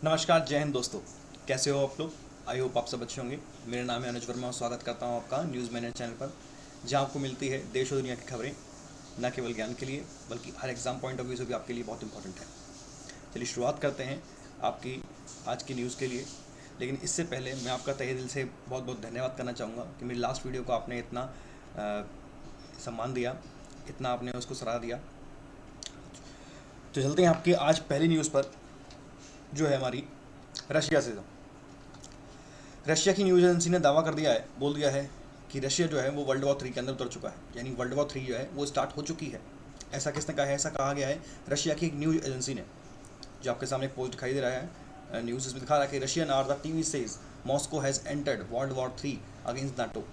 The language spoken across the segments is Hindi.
नमस्कार, जय हिंद दोस्तों। कैसे हो आप लोग? आई होप आप सब अच्छे होंगे। मेरा नाम है अनुज वर्मा और स्वागत करता हूं आपका न्यूज़ मैनेज चैनल पर, जहां आपको मिलती है देश और दुनिया की खबरें, न केवल ज्ञान के लिए बल्कि हर एग्जाम पॉइंट ऑफ व्यू से भी आपके लिए बहुत इंपॉर्टेंट है। चलिए शुरुआत करते हैं आपकी आज की न्यूज़ के लिए। लेकिन इससे पहले मैं आपका तहे दिल से बहुत बहुत धन्यवाद करना चाहूँगा कि मेरी लास्ट वीडियो को आपने इतना सम्मान दिया, इतना आपने उसको सराहा दिया। तो चलते हैं आपकी आज पहली न्यूज़ पर, जो है हमारी रशिया से। रशिया की न्यूज़ एजेंसी ने दावा कर दिया है, बोल दिया है कि रशिया जो है वो वर्ल्ड वॉर 3 के अंदर उतर चुका है, यानी वर्ल्ड वॉर 3 जो है वो स्टार्ट हो चुकी है। ऐसा किसने कहा है? ऐसा कहा गया है रशिया की एक न्यूज़ एजेंसी ने। जो आपके सामने एक पोस्ट दिखाई दे रहा है, न्यूज़ इसमें दिखा रहा है कि Russian are the TV says Moscow has entered world war 3 against NATO.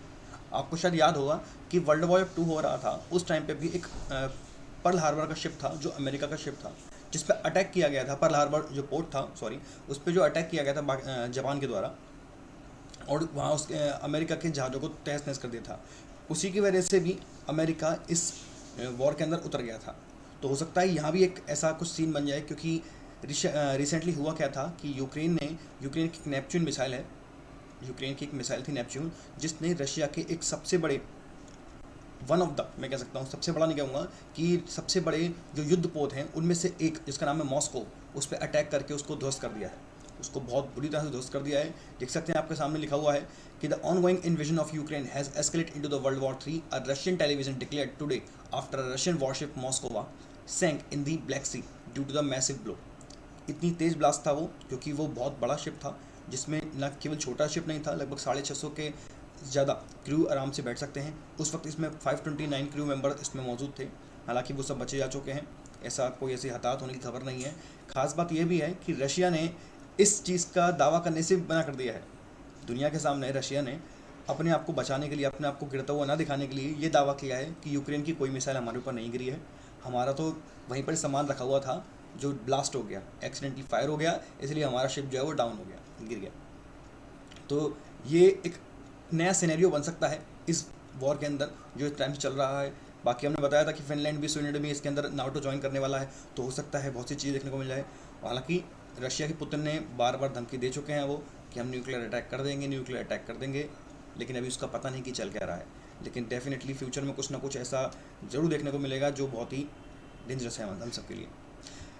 आपको शायद याद होगा कि वर्ल्ड वॉर 2 हो रहा था, उस टाइम पे भी एक पर्ल हार्बर का शिप था, जो अमेरिका का शिप था, जिस पर अटैक किया गया था। पर्ल हार्बर जो पोर्ट था, सॉरी, उस पर जो अटैक किया गया था जापान के द्वारा, और वहाँ उसके अमेरिका के जहाज़ों को तहस नहस कर दिया था। उसी की वजह से भी अमेरिका इस वॉर के अंदर उतर गया था। तो हो सकता है यहाँ भी एक ऐसा कुछ सीन बन जाए, क्योंकि रिसेंटली हुआ क्या था कि यूक्रेन की एक नेपच्यून मिसाइल है, यूक्रेन की एक मिसाइल थी नेपच्यून, जिसने रशिया के एक सबसे बड़े, वन ऑफ द, मैं कह सकता हूँ सबसे बड़ा नहीं कहूँगा, कि सबसे बड़े जो युद्धपोत हैं उनमें से एक, जिसका नाम है मॉस्को, उस पर अटैक करके उसको ध्वस्त कर दिया है। उसको बहुत बुरी तरह से ध्वस्त कर दिया है। देख सकते हैं आपके सामने लिखा हुआ है कि the ongoing invasion of Ukraine has escalated into the world war 3। A Russian television declared today after a Russian warship Moskva sank in the Black Sea due to the massive blow. इतनी तेज़ ब्लास्ट था वो, क्योंकि वो बहुत बड़ा शिप था, जिसमें न केवल छोटा शिप नहीं था, लगभग 650 के ज़्यादा क्रू आराम से बैठ सकते हैं। उस वक्त इसमें 529 क्रू मेंबर इसमें मौजूद थे। हालांकि वो सब बचे जा चुके हैं, ऐसा कोई ऐसी हताहत होने की खबर नहीं है। खास बात यह भी है कि रशिया ने इस चीज़ का दावा करने से मना कर दिया है। दुनिया के सामने रशिया ने अपने आप को बचाने के लिए, अपने आप को गिरता हुआ ना दिखाने के लिए ये दावा किया है कि यूक्रेन की कोई मिसाइल हमारे ऊपर नहीं गिरी है। हमारा तो वहीं पर सामान रखा हुआ था जो ब्लास्ट हो गया, एक्सीडेंटली फायर हो गया, इसलिए हमारा शिप जो है वो डाउन हो गया, गिर गया। तो ये एक नया सिनेरियो बन सकता है इस वॉर के अंदर जो इस टाइम से चल रहा है। बाकी हमने बताया था कि फिनलैंड भी, स्वीडन भी इसके अंदर नाटो ज्वाइन करने वाला है, तो हो सकता है बहुत सी चीज़ देखने को मिल जाए। हालांकि रशिया के पुतिन ने बार बार धमकी दे चुके हैं वो, कि हम न्यूक्लियर अटैक कर देंगे, न्यूक्लियर अटैक कर देंगे, लेकिन अभी उसका पता नहीं कि चल क्या रहा है। लेकिन डेफिनेटली फ्यूचर में कुछ ना कुछ ऐसा ज़रूर देखने को मिलेगा जो बहुत ही डेंजरस है हम सबके लिए।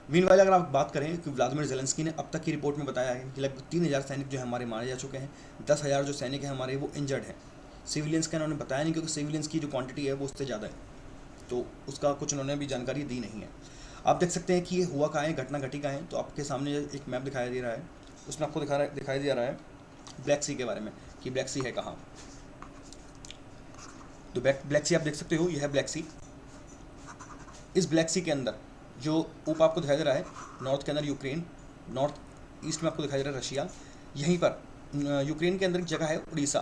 मीनवाइल अगर आप बात करें कि व्लादिमीर जेलेंस्की ने अब तक की रिपोर्ट में बताया है कि लगभग 3000 सैनिक जो है हमारे मारे जा चुके हैं, 10,000 जो सैनिक हैं हमारे वो इंजर्ड हैं। सिविलियंस का इन्होंने बताया नहीं, क्योंकि सिविलियंस की जो क्वांटिटी है वो उससे ज़्यादा है, तो उसका कुछ उन्होंने भी जानकारी दी नहीं है। आप देख सकते हैं कि ये हुआ कहाँ है, घटना घटी कहाँ है। तो आपके सामने एक मैप दिखाई दे रहा है, उसमें आपको दिखाई दे रहा है ब्लैक सी के बारे में, कि ब्लैक सी है कहाँ। तो ब्लैक सी आप देख सकते हो, यह है ब्लैक सी। इस ब्लैक सी के अंदर जो ऊपर आपको दिखाई दे रहा है, नॉर्थ के अंदर यूक्रेन, नॉर्थ ईस्ट में आपको दिखाई दे रहा है रशिया। यहीं पर यूक्रेन के अंदर एक जगह है उड़ीसा।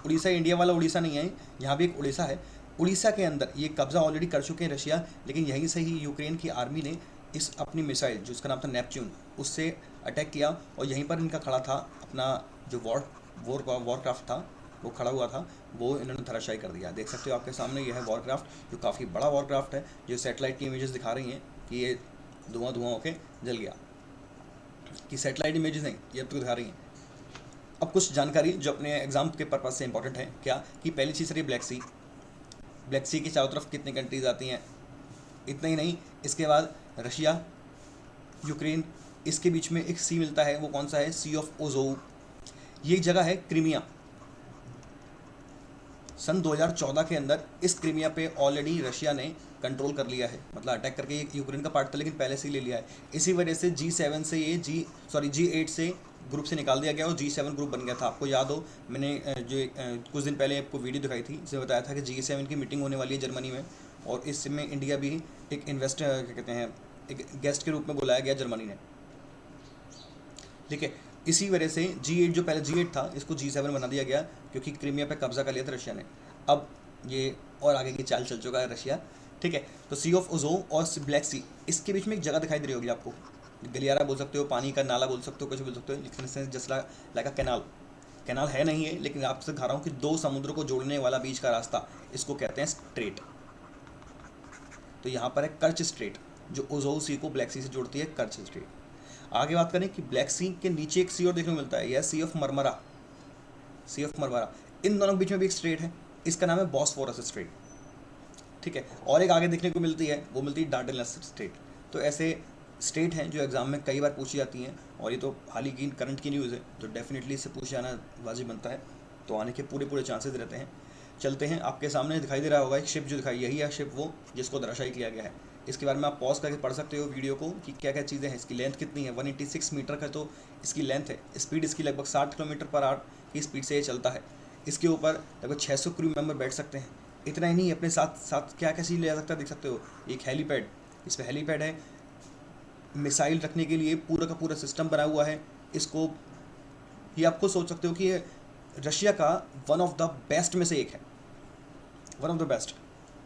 उड़ीसा इंडिया वाला उड़ीसा नहीं है, यहाँ भी एक उड़ीसा है। उड़ीसा के अंदर ये कब्जा ऑलरेडी कर चुके हैं रशिया, लेकिन यहीं से ही यूक्रेन की आर्मी ने इस अपनी मिसाइल, जो उसका नाम था नेपच्यून, उससे अटैक किया, और यहीं पर इनका खड़ा था अपना जो वॉरक्राफ्ट था, वो खड़ा हुआ था, वो इन्होंने धराशायी कर दिया। देख सकते हो आपके सामने, यह है वॉरक्राफ्ट, जो काफ़ी बड़ा वॉरक्राफ्ट है, जो सैटेलाइट की इमेजेस दिखा रही हैं कि ये धुआं धुआं होके जल गया, कि सैटेलाइट इमेजेस नहीं, ये अब तो दिखा रही हैं। अब कुछ जानकारी जो अपने एग्जाम के पर्पज से इंपॉर्टेंट है, क्या कि पहली चीज़ रही ब्लैक सी की चारों तरफ कितनी कंट्रीज आती हैं, इतना ही नहीं, इसके बाद रशिया, यूक्रेन, इसके बीच में एक सी मिलता है, वो कौन सा है? सी ऑफ ओजोव। ये जगह है क्रीमिया। सन 2014 के अंदर इस क्रीमिया पे ऑलरेडी रशिया ने कंट्रोल कर लिया है, मतलब अटैक करके, ये यूक्रेन का पार्ट था लेकिन पहले से ही ले लिया है। इसी वजह से G7 से ये G8 से ग्रुप से निकाल दिया गया और G7 ग्रुप बन गया था। आपको याद हो, मैंने कुछ दिन पहले आपको वीडियो दिखाई थी, जिसमें बताया था कि G7 की मीटिंग होने वाली है जर्मनी में, और इसमें इंडिया भी एक इन्वेस्टर, क्या कहते हैं, एक गेस्ट के रूप में बुलाया गया जर्मनी ने। ठीक है, इसी वजह से G8, जो पहले G8 था, इसको G7 बना दिया गया, क्योंकि क्रीमिया पे कब्जा कर लिया था रशिया ने। अब ये और आगे की चाल चल चुका है रशिया। ठीक है, तो सी ऑफ ओजो और ब्लैक सी, इसके बीच में एक जगह दिखाई दे रही होगी आपको, गलियारा बोल सकते हो, पानी का नाला बोल सकते हो, कुछ बोल सकते हो, लेकिन जस्ट लाइक अ कैनाल है नहीं है, लेकिन आपसे दिखा रहा हूँ कि दो समुद्र को जोड़ने वाला बीच का रास्ता, इसको कहते हैं स्ट्रेट। तो यहाँ पर है कर्च स्ट्रेट, जो ओजो सी को ब्लैक सी से जोड़ती है, कर्च स्ट्रेट। आगे बात करें कि ब्लैक सी के नीचे एक सी और देखने को मिलता है, यह sea of Marmara, sea of Marmara. इन दोनों के बीच में भी एक स्ट्रेट है, इसका नाम है बॉस्फोरस स्ट्रेट, ठीक है। और एक आगे देखने को मिलती है, वो मिलती है डार्डेनल्स स्ट्रेट। तो ऐसे स्टेट हैं जो एग्जाम में कई बार पूछी जाती हैं, और ये तो हाल ही की करंट की न्यूज़ है, तो डेफिनेटली इससे पूछ जाना वाजिब बनता है, तो आने के पूरे पूरे चांसेस रहते हैं। चलते हैं, आपके सामने दिखाई दे रहा होगा एक शिप जो दिखाई, यही है शिप वो जिसको दर्शाई किया गया है। इसके बारे में आप पॉज करके पढ़ सकते हो वीडियो को कि क्या क्या चीज़ें हैं, इसकी लेंथ कितनी है, 186 मीटर का तो इसकी लेंथ है। स्पीड इसकी लगभग 60 किलोमीटर पर आवर की स्पीड से ये चलता है। इसके ऊपर लगभग 600 क्रू मेंबर बैठ सकते हैं। इतना ही नहीं, अपने साथ साथ क्या क्या चीज़ ले जा सकता है देख सकते हो, एक हेलीपैड, इस पर हेलीपैड है, मिसाइल रखने के लिए पूरा का पूरा सिस्टम बना हुआ है। इसको ये आप खुद सोच सकते हो कि ये रशिया का वन ऑफ द बेस्ट में से एक है, वन ऑफ द बेस्ट,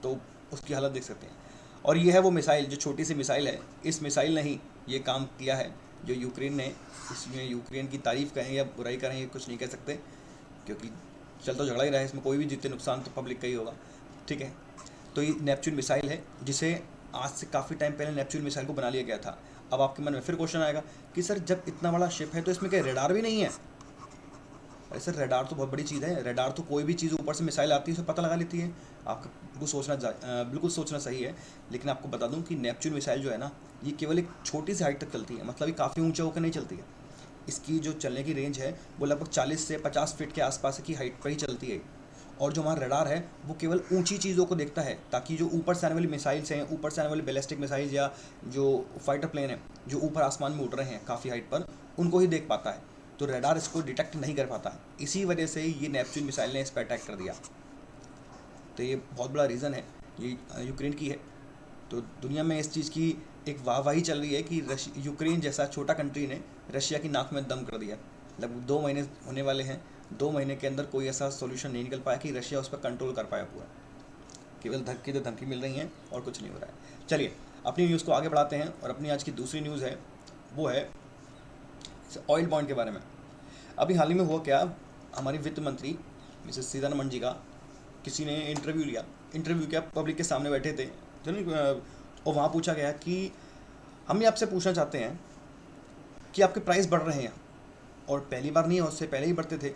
तो उसकी हालत देख सकते हैं। और ये है वो मिसाइल, जो छोटी सी मिसाइल है, इस मिसाइल ने ही ये काम किया है जो यूक्रेन ने, इसमें यूक्रेन की तारीफ़ करें या बुराई करें ये कुछ नहीं कह सकते, क्योंकि चल तो झगड़ा ही रहा है, इसमें कोई भी जीते नुकसान तो पब्लिक का ही होगा, ठीक है। तो ये नेपच्यून मिसाइल है, जिसे आज से काफ़ी टाइम पहले नेपच्यून मिसाइल को बना लिया गया था। अब आपके मन में फिर क्वेश्चन आएगा कि सर जब इतना बड़ा शिप है तो इसमें क्या रेडार भी नहीं है? अरे सर रेडार तो बहुत बड़ी चीज़ है, रेडार तो कोई भी चीज़ ऊपर से मिसाइल आती है उसे पता लगा लेती है। आपका बिल्कुल सोचना सही है, लेकिन आपको बता दूं कि नेपच्यून मिसाइल जो है ना, ये केवल एक छोटी सी हाइट तक चलती है, मतलब ये काफ़ी ऊंचा होकर नहीं चलती है। इसकी जो चलने की रेंज है वो लगभग 40 से 50 फीट के आसपास की हाइट पर ही चलती है। और जो हमारा रडार है वो केवल ऊंची चीज़ों को देखता है, ताकि जो ऊपर से आने वाली मिसाइल्स हैं, ऊपर से आने वाली बैलिस्टिक मिसाइल्स या जो फाइटर प्लेन है जो ऊपर आसमान में उड़ रहे हैं काफ़ी हाइट पर, उनको ही देख पाता है। तो रडार इसको डिटेक्ट नहीं कर पाता, इसी वजह से ये नेपच्यून मिसाइल ने इस पर अटैक कर दिया। तो ये बहुत बड़ा रीज़न है, ये यूक्रेन की है। तो दुनिया में इस चीज़ की एक वाहवाही चल रही है कि यूक्रेन जैसा छोटा कंट्री ने रशिया की नाक में दम कर दिया। लगभग 2 महीने होने वाले हैं, 2 महीने के अंदर कोई ऐसा सोल्यूशन नहीं निकल पाया कि रशिया उस पर कंट्रोल कर पाया पूरा। केवल धमकी तो धमकी मिल रही हैं और कुछ नहीं हो रहा है। चलिए अपनी न्यूज़ को आगे बढ़ाते हैं, और अपनी आज की दूसरी न्यूज़ है वो है ऑयल बॉन्ड के बारे में। अभी हाल ही में हुआ क्या, हमारी वित्त मंत्री मिसेस सीतारमण जी का किसी ने इंटरव्यू किया, पब्लिक के सामने बैठे थे और वहाँ पूछा गया कि हम ये आपसे पूछना चाहते हैं कि आपके प्राइस बढ़ रहे हैं, और पहली बार नहीं है, उससे पहले ही बढ़ते थे।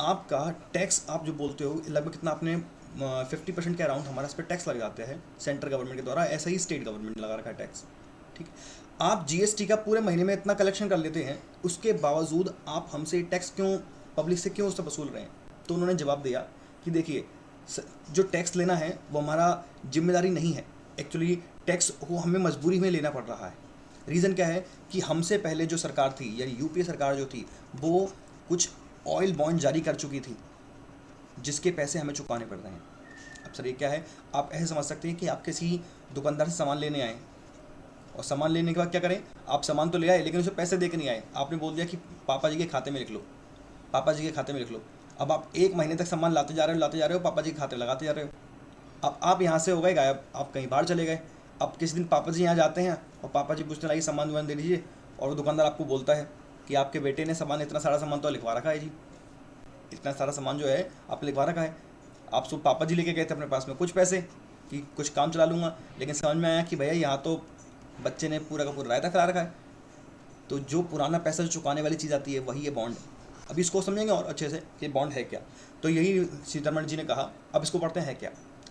आपका टैक्स आप जो बोलते हो लगभग कितना, आपने 50% के अराउंड हमारा इस पर टैक्स लग जाते हैं सेंट्रल गवर्नमेंट के द्वारा, ऐसा ही स्टेट गवर्नमेंट ने लगा रखा है टैक्स, ठीक। आप जीएसटी का पूरे महीने में इतना कलेक्शन कर लेते हैं, उसके बावजूद आप हमसे टैक्स क्यों, पब्लिक से क्यों उससे वसूल रहे हैं? तो उन्होंने जवाब दिया कि देखिए जो टैक्स लेना है वो हमारा जिम्मेदारी नहीं है, एक्चुअली टैक्स वो हमें मजबूरी में लेना पड़ रहा है। रीज़न क्या है कि हमसे पहले जो सरकार थी, यानी यूपीए सरकार जो थी, वो कुछ ऑयल बॉन्ड जारी कर चुकी थी जिसके पैसे हमें चुकाने पड़ रहे हैं। अब सर ये क्या है, आप ऐसे समझ सकते हैं कि आप किसी दुकानदार से सामान लेने आए, और सामान लेने के बाद क्या करें, आप सामान तो ले आए लेकिन उसे पैसे दे के नहीं आए, आपने बोल दिया कि पापा जी के खाते में लिख लो, पापा जी के खाते में लिख लो। अब आप 1 महीने तक सामान लाते जा रहे हो, पापा जी के खाते में लगाते जा रहे हो। अब आप यहाँ से हो गए गायब, आप कहीं बाहर चले गए। अब किसी दिन पापा जी यहाँ जाते हैं और पापा जी पूछने लगे सामान वामान दे दीजिए, और वो दुकानदार आपको बोलता है कि आपके बेटे ने सामान, इतना सारा सामान तो लिखवा रखा है जी, इतना सारा सामान जो है आपने लिखवा रखा है। आप सब पापा जी लेके गए थे अपने पास में कुछ पैसे कि कुछ काम चला लूँगा, लेकिन समझ में आया कि भैया यहाँ तो बच्चे ने पूरा का पूरा रायता खिला रखा है। तो जो पुराना पैसा जो चुकाने वाली चीज़ आती है वही है बॉन्ड। अब इसको समझेंगे और अच्छे से कि बॉन्ड है क्या। तो यही सीतारमण जी ने कहा। अब इसको पढ़ते हैं क्या।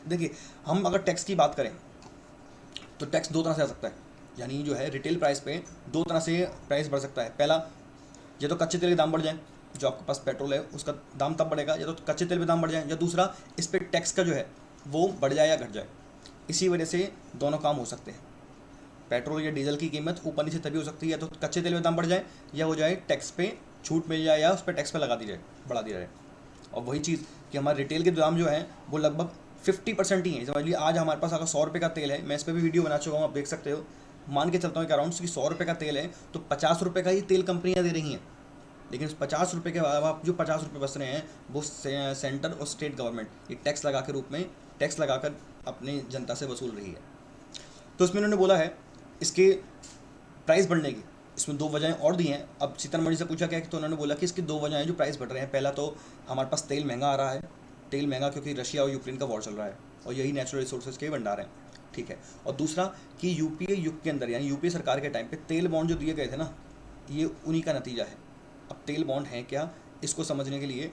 देखिए, हम अगर टैक्स की बात करें तो टैक्स 2 तरह से आ सकता है, यानी जो है रिटेल प्राइस पे 2 तरह से प्राइस बढ़ सकता है। पहला, या तो कच्चे तेल के दाम बढ़ जाए, जो आपके पास पेट्रोल है उसका दाम तब बढ़ेगा, या तो कच्चे तेल पे दाम बढ़ जाए, या दूसरा इस पर टैक्स का जो है वो बढ़ जाए या घट जाए। इसी वजह से दोनों काम हो सकते हैं। पेट्रोल या डीजल की कीमत ऊपर नीचे तभी हो सकती है, या तो कच्चे तेल में दाम बढ़ जाए, या हो जाए टैक्स पे छूट मिल जाए, या उस पर टैक्स पे लगा दी जाए, बढ़ा दिया जाए। और वही चीज़ कि हमारे रिटेल के दाम जो है वो लगभग 50% ही है। समझ लीजिए आज हमारे पास अगर 100 रुपये का तेल है, मैं इस पर भी वीडियो बना चुका हूँ, आप देख सकते हो। मान के चलता हूँ कि अराउंड 100 रुपये का तेल है तो 50 रुपये का ही तेल कंपनियाँ दे रही हैं, लेकिन उस 50 रुपये के अलावा जो 50 रुपये बच रहे हैं वो सेंटर और स्टेट गवर्नमेंट ये टैक्स लगा के रूप में टैक्स लगाकर अपनी जनता से वसूल रही है। तो इसमें उन्होंने बोला है इसके प्राइस बढ़ने की, इसमें 2 वजहें और दी हैं। अब सीतारमण से पूछा गया कि, तो उन्होंने बोला कि इसकी 2 वजहें जो प्राइस बढ़ रहे हैं। पहला तो हमारे पास तेल महंगा आ रहा है, तेल महंगा क्योंकि रशिया और यूक्रेन का वॉर चल रहा है और यही नेचुरल रिसोर्सेज के भंडार हैं, ठीक है। और दूसरा कि यूपीए युग के अंदर, यानी यूपीए सरकार के टाइम पे तेल बॉन्ड जो दिए गए थे ना, ये उन्हीं का नतीजा है। अब तेल बॉन्ड है क्या, इसको समझने के लिए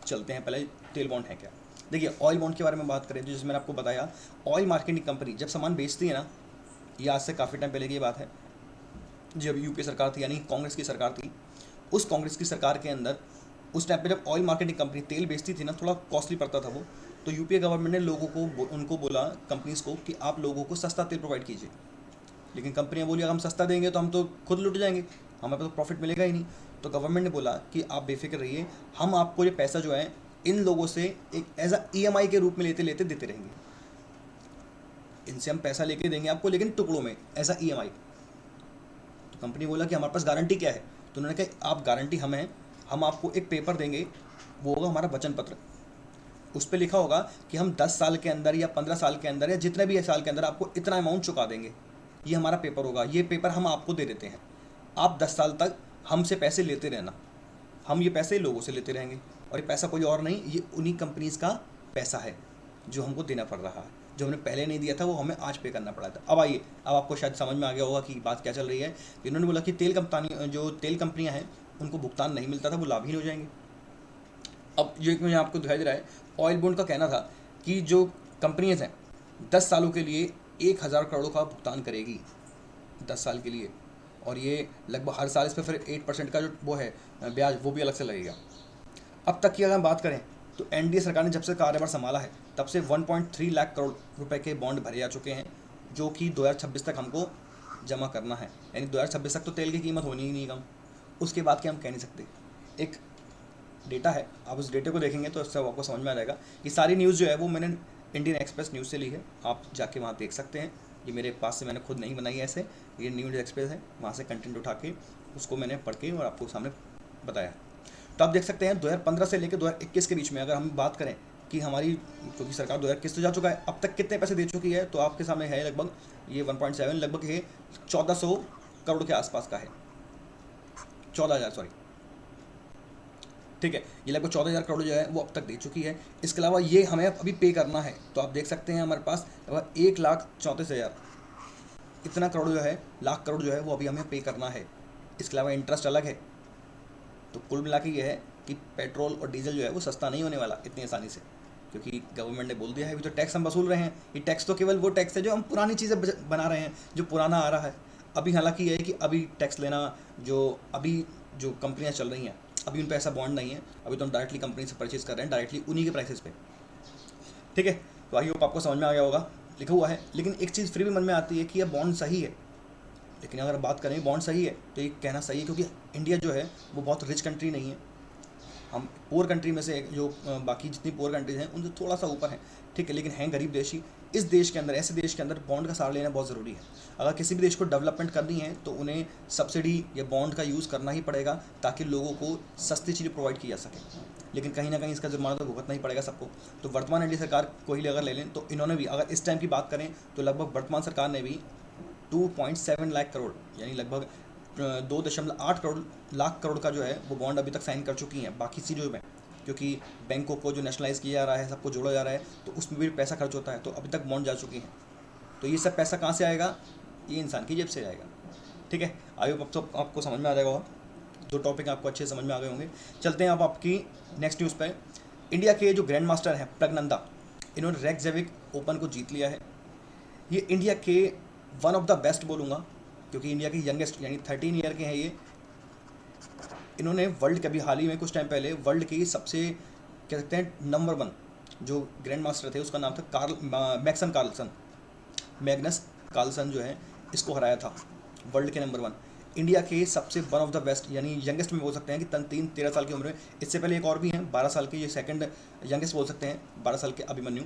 चलते हैं पहले तेल बॉन्ड है क्या। देखिए ऑयल बॉन्ड के बारे में बात करें तो जैसे मैंने आपको बताया, ऑयल मार्केटिंग कंपनी जब सामान बेचती है ना, ये आज से काफ़ी टाइम पहले की बात है, जब यूपीए सरकार थी यानी कांग्रेस की सरकार थी, उस कांग्रेस की सरकार के अंदर उस टाइम पे जब ऑयल मार्केटिंग कंपनी तेल बेचती थी ना, थोड़ा कॉस्टली पड़ता था वो, तो यूपीए गवर्नमेंट ने लोगों को उनको बोला कंपनीज को कि आप लोगों को सस्ता तेल प्रोवाइड कीजिए। लेकिन कंपनियां बोली अगर हम सस्ता देंगे तो हम तो खुद लुट जाएंगे, हमें तो प्रॉफिट मिलेगा ही नहीं। तो गवर्नमेंट ने बोला कि आप बेफिक्र रहिए, हम आपको ये पैसा जो है इन लोगों से एक एज अ ईएमआई के रूप में लेते लेते देते रहेंगे। इनसे हम पैसा लेके देंगे आपको, लेकिन टुकड़ों में एज अ ईएमआई। तो कंपनी बोला कि हमारे पास गारंटी क्या है, तो उन्होंने कहा आप गारंटी हमें, हम आपको एक पेपर देंगे, वो होगा हमारा वचन पत्र। उस पर लिखा होगा कि हम 10 साल के अंदर या 15 साल के अंदर या जितने भी साल के अंदर आपको इतना अमाउंट चुका देंगे, ये हमारा पेपर होगा। ये पेपर हम आपको दे देते हैं, आप 10 साल तक हमसे पैसे लेते रहना, हम ये पैसे लोगों से लेते रहेंगे, और ये पैसा कोई और नहीं, ये उन्हीं कंपनीज़ का पैसा है जो हमको देना पड़ रहा है। जो हमने पहले नहीं दिया था वो हमें आज पे करना पड़ा था। अब आइए, अब आपको शायद समझ में आ गया होगा कि बात क्या चल रही है। इन्होंने बोला कि जो तेल कंपनियां हैं उनको भुगतान नहीं मिलता था, वो लाभहीन हो जाएंगे। अब जो एक मुझे आपको दिखाई दे रहा है, ऑयल बॉन्ड का कहना था कि जो कंपनीज हैं 10 सालों के लिए 1,000 करोड़ का भुगतान करेगी 10 साल के लिए, और ये लगभग हर साल इस पर फिर 8% का जो वो है ब्याज, वो भी अलग से लगेगा। अब तक की अगर हम बात करें तो एनडीए सरकार ने जब से कार्यभार संभाला है तब से 1.3 लाख करोड़ रुपए के बॉन्ड भरे जा चुके हैं, जो कि 2026 तक हमको जमा करना है। यानी 2026 तक तो तेल की कीमत होनी ही नहीं कम, उसके बाद के हम कह नहीं सकते। एक डेटा है, आप उस डेटे को देखेंगे तो इससे आपको समझ में आ जाएगा। कि सारी न्यूज़ जो है वो मैंने इंडियन एक्सप्रेस न्यूज़ से ली है, आप जाके वहाँ देख सकते हैं। ये मेरे पास से मैंने खुद नहीं बनाई है ऐसे, ये न्यूज़ एक्सप्रेस है, वहाँ से कंटेंट उठा के उसको मैंने पढ़ के और आपको सामने बताया। तो आप देख सकते हैं 2015 से लेकर 2021 के बीच में अगर हम बात करें कि हमारी, क्योंकि सरकार 2021 तो जा चुका है, अब तक कितने पैसे दे चुकी है, तो आपके सामने है लगभग ये 1.7, लगभग ये 1400 करोड़ के आसपास का है, 14,000 सॉरी, ठीक है, ये लगभग 14,000 करोड़ जो है वो अब तक दे चुकी है। इसके अलावा ये हमें अभी पे करना है, तो आप देख सकते हैं हमारे पास लगभग 1,34,000 इतना करोड़ जो है, लाख करोड़ जो है वो अभी हमें पे करना है। इसके अलावा इंटरेस्ट अलग है। तो कुल मिला के ये है कि पेट्रोल और डीजल जो है वो सस्ता नहीं होने वाला इतनी आसानी से, क्योंकि गवर्नमेंट ने बोल दिया है अभी तो टैक्स हम वसूल रहे हैं। ये टैक्स तो केवल वो टैक्स है जो हम पुरानी चीज़ें बना रहे हैं, जो पुराना आ रहा है। अभी हालांकि ये है कि अभी टैक्स लेना, जो अभी जो कंपनियां चल रही हैं अभी उन पर ऐसा बॉन्ड नहीं है, अभी तो हम डायरेक्टली कंपनी से परचेज कर रहे हैं, डायरेक्टली उन्हीं के प्राइसेस पे, ठीक है। तो आई होप आपको समझ में आ गया होगा, लिखा हुआ है। लेकिन एक चीज़ फिर भी मन में आती है कि यह बॉन्ड सही है, लेकिन अगर बात करें बॉन्ड सही है तो ये कहना सही है, क्योंकि इंडिया जो है वो बहुत रिच कंट्री नहीं है, हम पुअर कंट्री में से जो बाकी जितनी पुअर कंट्रीज हैं उनसे थोड़ा सा ऊपर हैं, ठीक है, लेकिन हैं गरीब देश ही। इस देश के अंदर, ऐसे देश के अंदर बॉन्ड का सहारा लेना बहुत ज़रूरी है। अगर किसी भी देश को डेवलपमेंट करनी है तो उन्हें सब्सिडी या बॉन्ड का यूज़ करना ही पड़ेगा, ताकि लोगों को सस्ती चीज़ें प्रोवाइड की जा सके। लेकिन कहीं ना कहीं इसका जुर्माना तो भुगतना ही पड़ेगा सबको। तो वर्तमान एनडीए सरकार को ही अगर ले लें तो इन्होंने भी, अगर इस टाइम की बात करें तो लगभग वर्तमान सरकार ने भी 2.7 लाख करोड़ यानी लगभग 2.8 करोड़ लाख करोड़ का जो है वो बॉन्ड अभी तक साइन कर चुकी हैं। बाकी चीज़ों में, क्योंकि बैंकों को जो नेशनलाइज किया जा रहा है, सबको जोड़ा जा रहा है, तो उसमें भी पैसा खर्च होता है, तो अभी तक बॉन्ड जा चुकी हैं। तो ये सब पैसा कहाँ से आएगा, ये इंसान की जेब से आएगा, ठीक है। आई होप अब तो आपको समझ में आ जाएगा, दो टॉपिक आपको अच्छे समझ में आ गए होंगे। चलते हैं अब आपकी नेक्स्ट न्यूज़ पर। इंडिया के जो ग्रैंड मास्टर हैं प्रज्ञानंदा, इन्होंने रेकजेविक ओपन को जीत लिया है। ये इंडिया के वन ऑफ द बेस्ट बोलूँगा, क्योंकि इंडिया के यंगेस्ट यानी 13 ईयर के हैं ये। इन्होंने वर्ल्ड के, अभी हाल ही में कुछ टाइम पहले वर्ल्ड की सबसे कह सकते हैं नंबर 1 जो ग्रैंड मास्टर थे, उसका नाम था मैग्नस कार्लसन जो है, इसको हराया था वर्ल्ड के नंबर 1। इंडिया के सबसे वन ऑफ द बेस्ट यानी यंगेस्ट में बोल सकते हैं कि 13 साल की उम्र में। इससे पहले एक और भी हैं 12 साल के, ये सेकंड यंगेस्ट बोल सकते हैं, 12 साल के अभिमन्यु,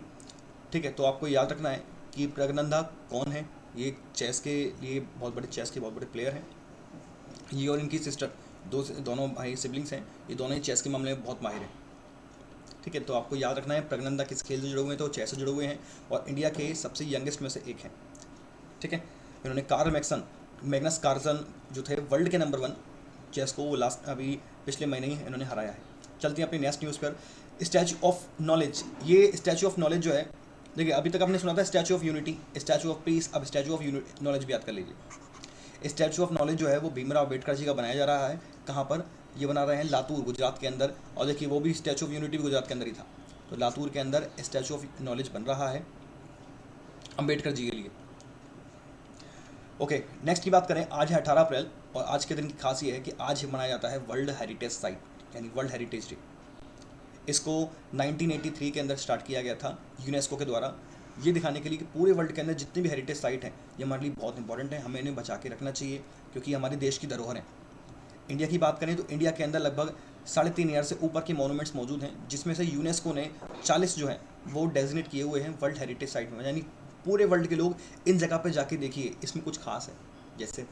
ठीक है। तो आपको याद रखना है कि प्रज्ञानंदा कौन है। ये चेस के लिए बहुत बड़े प्लेयर हैं। ये और इनकी सिस्टर, दोनों भाई सिबलिंग्स हैं, ये दोनों ही चेस के मामले में बहुत माहिर हैं, ठीक है। तो आपको याद रखना है प्रज्ञानंदा किस खेल से जुड़े हुए हैं, तो चेस से जुड़े हुए हैं और इंडिया के सबसे यंगेस्ट में से एक हैं, ठीक है। इन्होंने मैग्नस कार्लसन जो थे वर्ल्ड के नंबर 1 चेस को, वो लास्ट अभी पिछले महीने ही इन्होंने हराया है। चलते हैं अपनी नेक्स्ट न्यूज़ पर। स्टैचू ऑफ नॉलेज, ये स्टैचू ऑफ नॉलेज जो है, देखिए अभी तक आपने सुना था statue of unity, statue of peace, अब स्टैचू ऑफ नॉलेज भी याद कर लीजिए। स्टैचू ऑफ नॉलेज जो है वो भीमराव अम्बेडकर जी का बनाया जा रहा है। कहाँ पर? ये बना रहे हैं लातूर, गुजरात के अंदर। और देखिए वो भी स्टैचू ऑफ यूनिटी भी गुजरात के अंदर ही था। तो लातूर के अंदर स्टैचू ऑफ नॉलेज बन रहा है अम्बेडकर जी के लिए। ओके, नेक्स्ट की बात करें, आज है 18 अप्रैल और आज के दिन की खास ये है कि आज मनाया जाता है वर्ल्ड हेरिटेज साइट यानी वर्ल्ड हेरिटेज डे। इसको 1983 के अंदर स्टार्ट किया गया था यूनेस्को के द्वारा, ये दिखाने के लिए कि पूरे वर्ल्ड के अंदर जितनी भी हेरिटेज साइट हैं ये हमारे लिए बहुत इंपॉर्टेंट है, हमें इन्हें बचा के रखना चाहिए क्योंकि हमारे देश की धरोहर है। इंडिया की बात करें तो इंडिया के अंदर लगभग 3.5 से ऊपर के मॉन्यूमेंट्स मौजूद हैं, जिसमें से यूनेस्को ने 40 जो हैं वो डेजिग्नेट किए हुए हैं वर्ल्ड हेरिटेज साइट में। यानी पूरे वर्ल्ड के लोग इन जगह पे जाके देखिए, इसमें कुछ खास है। जैसे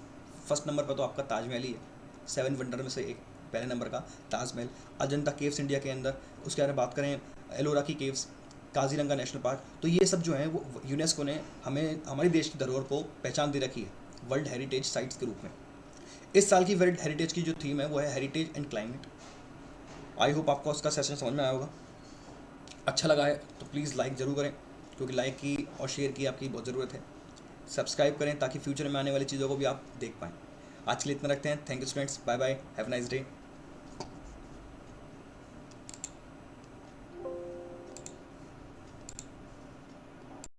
फर्स्ट नंबर पर तो आपका ताजमहल ही है, 7 वंडर में से एक, पहले नंबर का ताजमहल। अजंता केव्स इंडिया के अंदर, उसके बारे में बात करें एलोरा की केव्स, काजीरंगा नेशनल पार्क। तो ये सब जो है वो यूनेस्को ने हमें हमारे देश की धरोहर को पहचान दे रखी है वर्ल्ड हेरिटेज साइट्स के रूप में। इस साल की वर्ल्ड हेरिटेज की जो थीम है वो है heritage and climate. I hope आपको उसका सेशन समझ में आया होगा। अच्छा लगा है तो प्लीज़ लाइक ज़रूर करें, क्योंकि लाइक की और शेयर की आपकी बहुत ज़रूरत है। सब्सक्राइब करें ताकि फ्यूचर में आने वाली चीज़ों को भी आप देख पाएँ। आज के लिए इतना रखते हैं। Thank you students, bye bye, have a nice day.